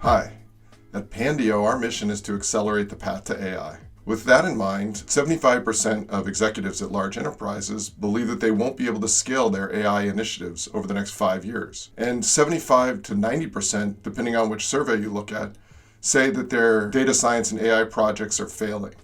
Hi. At Pandio, our mission is to accelerate the path to AI. With that in mind, 75% of executives at large enterprises believe that they won't be able to scale their AI initiatives over the next 5 years. And 75 to 90%, depending on which survey you look at, say that their data science and AI projects are failing.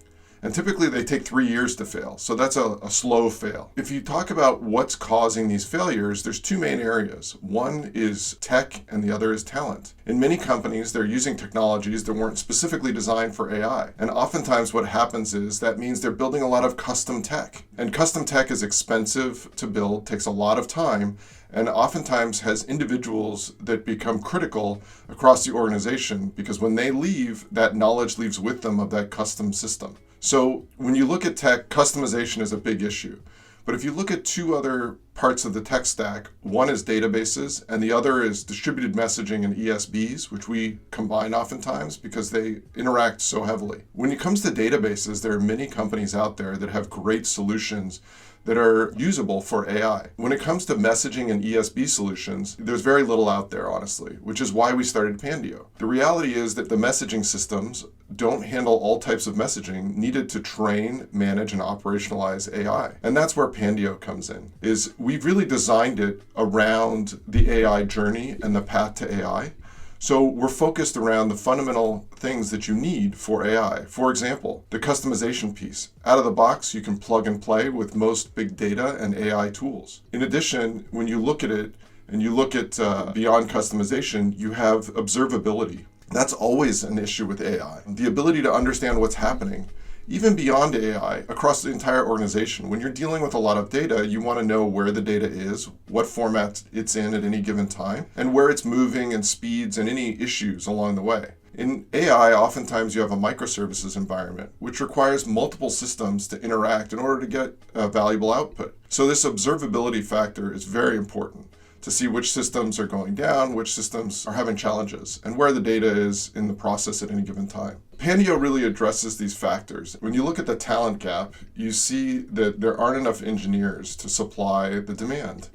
And typically they take 3 years to fail, so that's a slow fail. If you talk about what's causing these failures, there's two main areas. One is tech and the other is talent. In many companies, they're using technologies that weren't specifically designed for AI. And oftentimes what happens is that means they're building a lot of custom tech. And custom tech is expensive to build, takes a lot of time, and oftentimes has individuals that become critical across the organization because when they leave, that knowledge leaves with them of that custom system. So when you look at tech, customization is a big issue. But if you look at two other parts of the tech stack, one is databases and the other is distributed messaging and ESBs, which we combine oftentimes because they interact so heavily. When it comes to databases, there are many companies out there that have great solutions that are usable for AI. When it comes to messaging and ESB solutions, there's very little out there, honestly, which is why we started Pandio. The reality is that the messaging systems don't handle all types of messaging needed to train, manage, and operationalize AI. And that's where Pandio comes in, is we've really designed it around the AI journey and the path to AI. So we're focused around the fundamental things that you need for AI. For example, the customization piece. Out of the box, you can plug and play with most big data and AI tools. In addition, when you look at it and you look at beyond customization, you have observability. That's always an issue with AI. The ability to understand what's happening, even beyond AI, across the entire organization. When you're dealing with a lot of data, you want to know where the data is, what format it's in at any given time, and where it's moving and speeds and any issues along the way. In AI, oftentimes you have a microservices environment, which requires multiple systems to interact in order to get a valuable output. So this observability factor is very important to see which systems are going down, which systems are having challenges, and where the data is in the process at any given time. Pandio really addresses these factors. When you look at the talent gap, you see that there aren't enough engineers to supply the demand.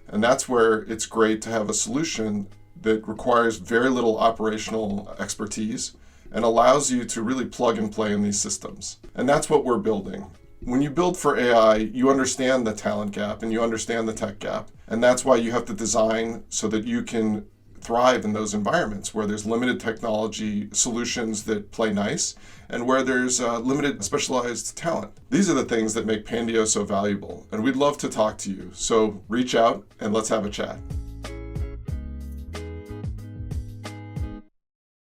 And that's where it's great to have a solution that requires very little operational expertise and allows you to really plug and play in these systems. And that's what we're building. When you build for AI, you understand the talent gap and you understand the tech gap. And that's why you have to design so that you can thrive in those environments where there's limited technology solutions that play nice and where there's limited specialized talent. These are the things that make Pandio so valuable. And we'd love to talk to you. So reach out and let's have a chat.